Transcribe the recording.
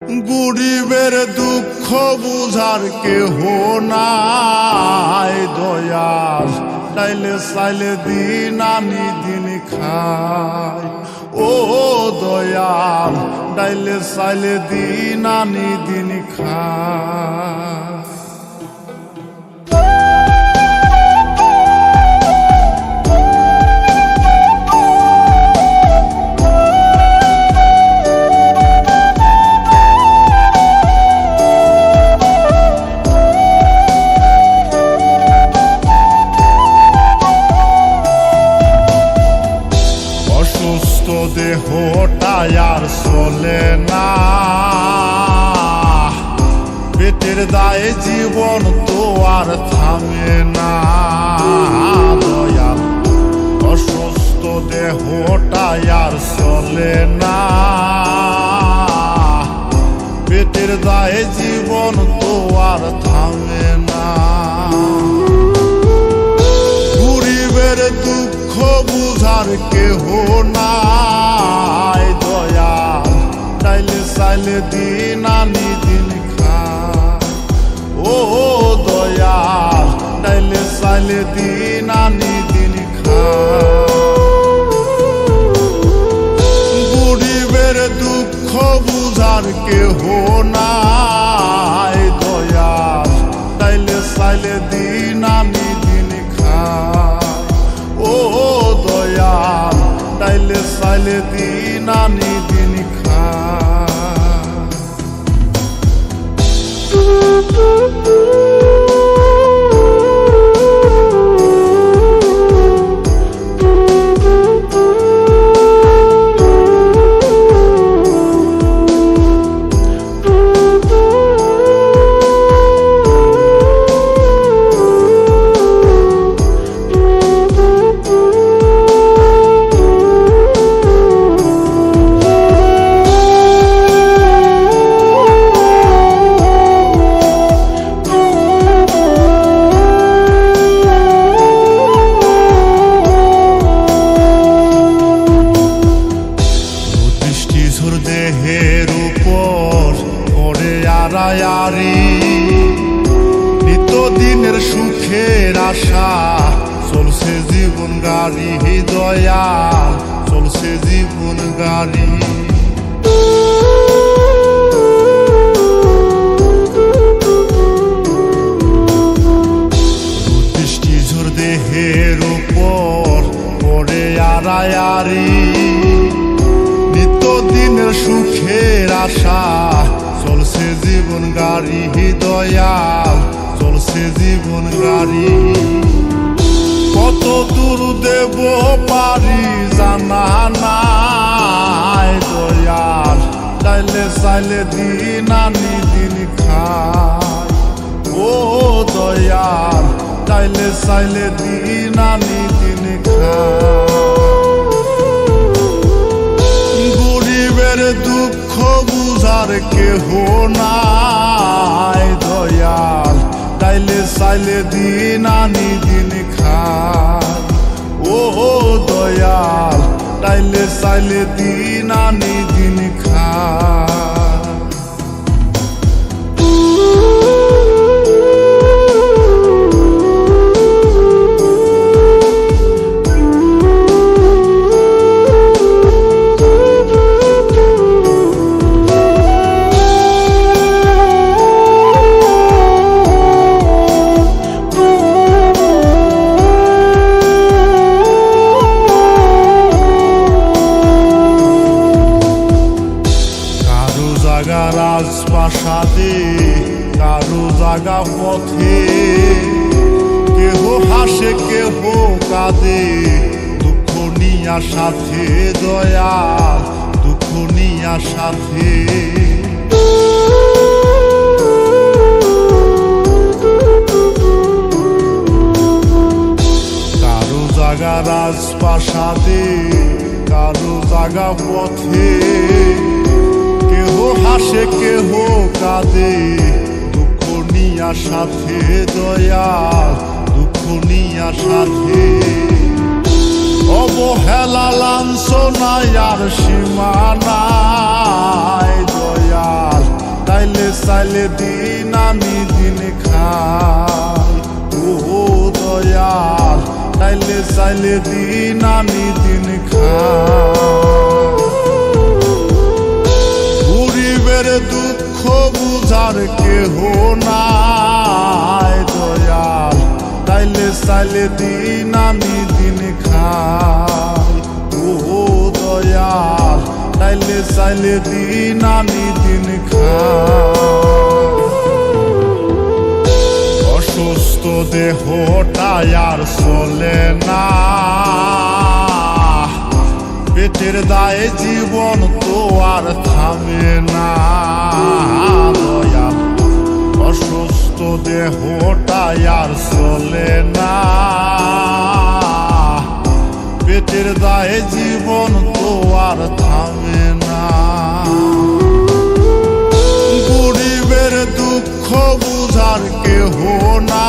গরিবের দুঃখ বুঝার কেহ নাই দয়াল, ডাইলে চাইলে দিন আনি দিন খাই। ও দয়াল, ডাইলে চাইলে দিন আনি দিন খাই। দেহটাই আর চলে না, পেটের দায়ে জীবন তো আর থামে না দয়াল। অসুস্থ দেহটাই আর চলে না, পেটের দায়ে জীবন তো আর থামে না। গরিবের দুঃখ বুঝার কেহ নাই দয়াল, ডাইলে চাইলে দিন আনি দিন খাই। ও দয়াল, ডাইলে চাইলে দিন আনি দিন খাই। গরিবের দুঃখ বুঝার কেহ নাই দয়াল, ডাইলে চাইলে দিন আনি দিন খাই। ও দয়াল, ডাইলে চাইলে দিন আনি দিন খাই। দেহের উপর পড়ে আড়ায়ারি, নিত্যদিনের সুখের আশা চলছে জীবন গাড়ি দয়াল, চলছে জীবন গাড়ি। দৃষ্টিঝোর দেহের উপর পড়ে আড়ায়ারি, নিত্যদিনের সুখের আশা চলছে জীবন গাড়ি দয়াল, চলছে জীবন গাড়ি। কত দূর দেব পারি জানা নাই দয়াল, ডাইলে চাইলে দিন আনি দিন খাই। ও দয়াল, ডাইলে চাইলে দিন আনি দিন খাই। গরিবের দুঃখ বুঝার কেহ নাই দয়াল, ডাইলে চাইলে দিন আনি দিন খাই। ও দয়াল, ডাইলে চাইলে দিন আনি দিন খাই। রাজপ্রাসাদে কারো জাগা পথে, কেহ হাসে কেহ কাঁদে দুঃখ নিয়া সাথে দয়াল, দুঃখ নিয়া সাথে। কারো জাগা রাজপ্রাসাদে কারো জাগা পথে, কেহ হাসে কেহ কাঁদে দুঃখ নিয়া সাথে দয়াল, দুঃখ নিয়া সাথে। অবহেলা লাঞ্ছনায় আর সীমা নাই দয়াল, চাইলে দিন আমি দিন খাই। ও দয়াল, তাইলে চাইলে দিন আমি দিন খাই। গরিবের দুঃখ বুঝার কেহ নাই দয়াল, তাইলে চাইলে দিন আমি দিন খাই। ও দয়াল, তাইলে চাইলে দিন আমি দিন খাই। অসুস্থ দেহটাই আর চলে না, পেটের দায়ে জীবন তো আর থামে না দয়াল। অসুস্থ দেহটাই আর চলে না, পেটের দায়ে জীবন তো আর থামে না। গরিবের দুঃখ বুঝার কেহ না